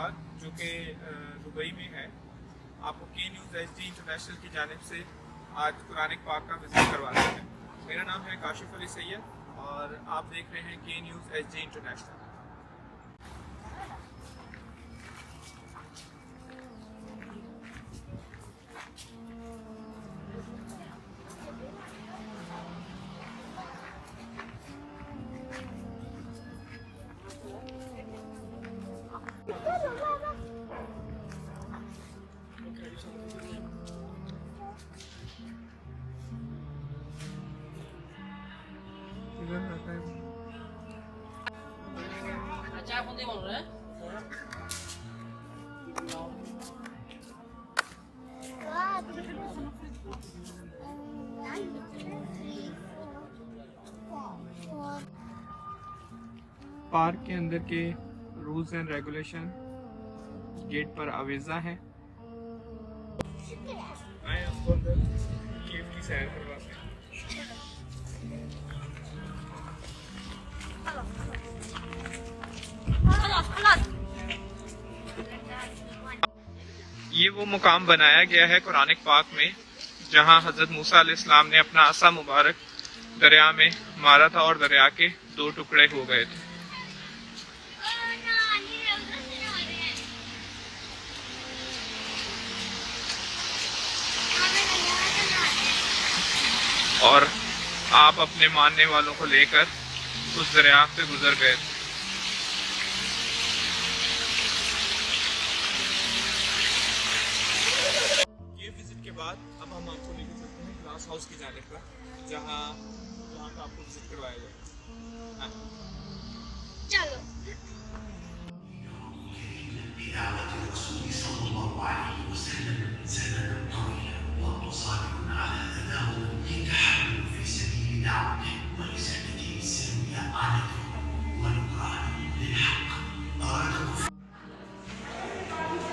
पाक जो कि दुबई में है, आपको के न्यूज़ HD इंटरनेशनल की जानिब से आज कुरान पाक का विजिट करवाते हैं। मेरा नाम है काशिफ अली सैयद और आप देख रहे हैं के न्यूज़ HD इंटरनेशनल। पार्क के अंदर के रूल्स एंड रेगुलेशन गेट पर आवेजा है। आए आपको अंदर केव की सैर करवाते हैं। ये वो मुकाम बनाया गया है कुरान पाक में जहां हजरत मूसा अलैहिस्सलाम ने अपना असा मुबारक दरिया में मारा था और दरिया के 2 टुकड़े हो गए थे। और आप अपने मानने वालों को लेकर उस दरिया से गुजर गए थे। ये विजिट के बाद अब हम आपको लेकर चलते हैं ग्लास हाउस की जानिब पर, जहाँ का आपको विजिट करवाया जाएगा। चलो।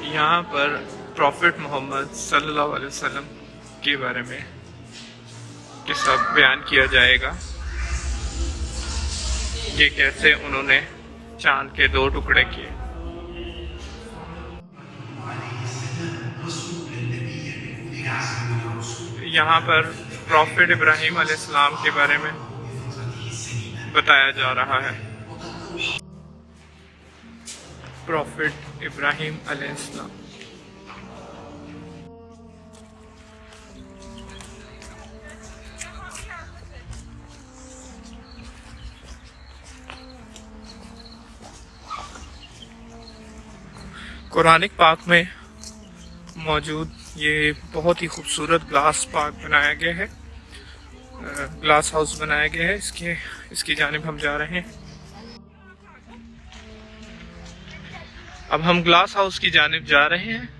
यहाँ पर प्रॉफिट मोहम्मद सल्लल्लाहु अलैहि वसल्लम के बारे में किस्सा बयान किया जाएगा। ये कैसे उन्होंने चांद के 2 टुकड़े किए। यहाँ पर प्रॉफिट इब्राहिम अलैहिस्सलाम के बारे में बताया जा रहा है। प्रॉफिट इब्राहिम अलैहिस्सलाम। कुरान पाक में मौजूद ये बहुत ही खूबसूरत ग्लास पार्क बनाया गया है, ग्लास हाउस बनाया गया है। इसकी जानिब हम जा रहे हैं। अब हम ग्लास हाउस की जानिब जा रहे हैं।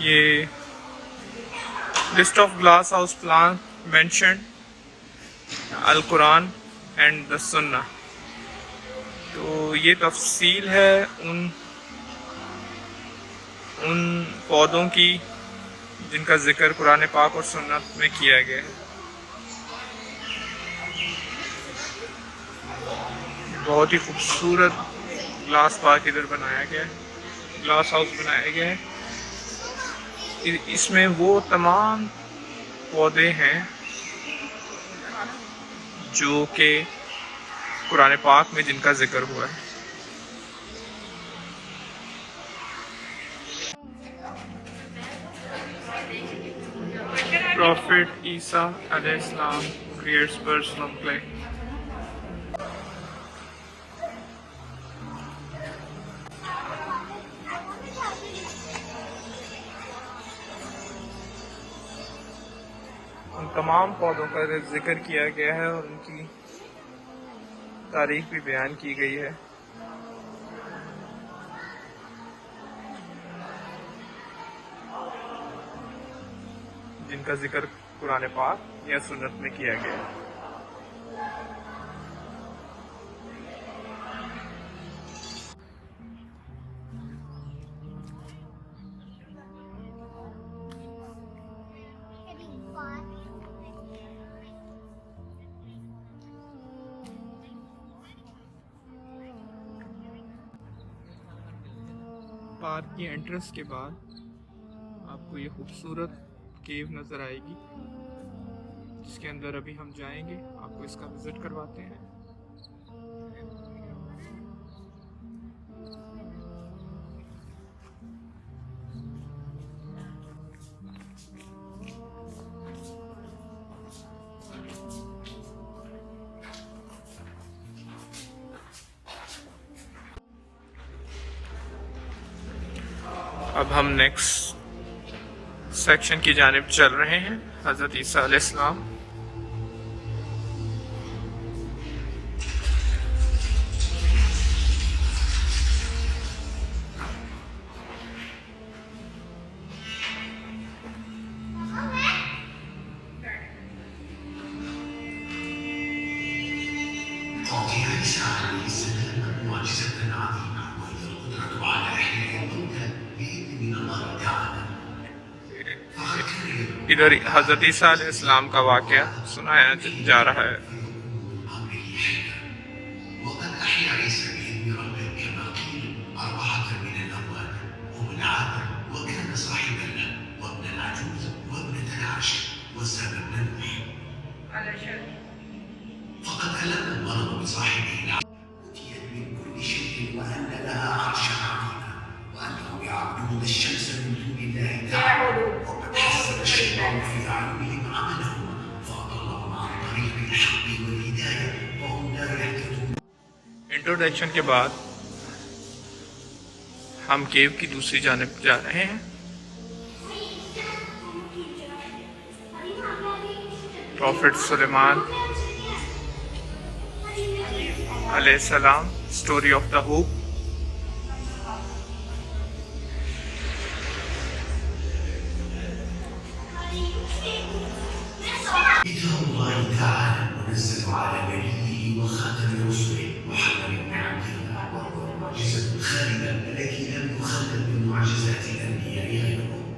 ये list of glass house plan mention al Quran and the Sunnah. तो ये तफसील है उन पौधों की जिनका जिक्र कुरान पाक और सुन्नत में किया गया है। बहुत ही खूबसूरत ग्लास पार्क इधर बनाया गया है, ग्लास हाउस बनाया गया है। इसमें वो तमाम पौधे हैं जो कि कुरान पाक में जिनका जिक्र हुआ है। Prophet Isa अलैहिस्सलाम creates personal clay. तमाम पौधों का जिक्र किया गया है और उनकी तारीख भी बयान की गई है। जिनका जिक्र कुरान पाक या सुन्नत में किया गया है। पार्क की एंट्रेंस के बाद आपको ये खूबसूरत केव नज़र आएगी, जिसके अंदर अभी हम जाएंगे, आपको इसका विज़िट करवाते हैं। अब हम नेक्स्ट सेक्शन की जानिब चल रहे हैं। हज़रत ईसा अलैहिस्सलाम इधर हज़रत ईसा अलैहिस्सलाम का वाक़या सुनाया जा रहा है। इंट्रोडक्शन के बाद हम केव की दूसरी जानिब जा रहे हैं। प्रॉफिट सुलेमान अलैहिस्सलाम, स्टोरी ऑफ द होप।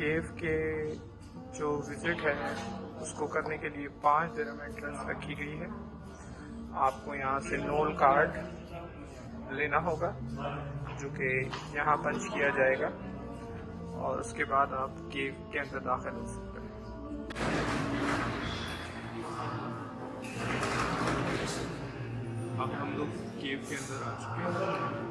केव के जो विज़िट है उसको करने के लिए 5 दिरहम एंट्रेंस रखी गई है। आपको यहाँ से नोल कार्ड लेना होगा, जो कि यहाँ पंच किया जाएगा, और उसके बाद आप केव के अंदर दाखिल हो सकते हैं। अब हम लोग केव के अंदर आ चुके हैं।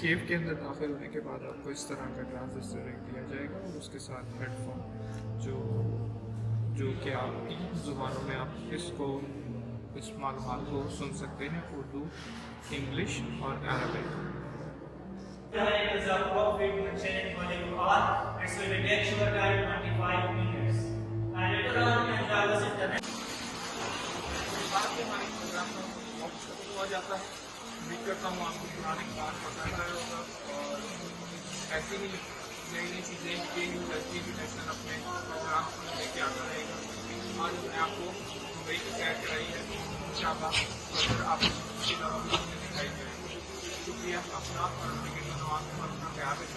केव के अंदर दाखिल होने के बाद आपको इस तरह का ट्रांजिस्टर दिया जाएगा और उसके साथ हेडफोन, जो कि आप 3 ज़ुबानों में आप इसको इस मालूमात को सुन सकते हैं उर्दू, इंग्लिश और Arabic. Is a prophet mentioned in the Quran. It will take your time 25 minutes. And later on, when I was in the बाद में हमारे प्रोग्राम का वक्त खत्म हो जाता है। उम्मीद करता हूँ आपको पुराने बात पसंद आया होगा और ऐसी ही नई नई चीज़ें के न्यूज़ एसडी इंटरनेशनल अपने प्रोग्राम में लेके आता रहेगा। आज मैं आपको दुबई की सैर कराई है, इंशाअल्लाह अगर आपको इसके अलावा भी दिखाई दे। शुक्रिया अपना और अपने नवाज का ख्याल रखें।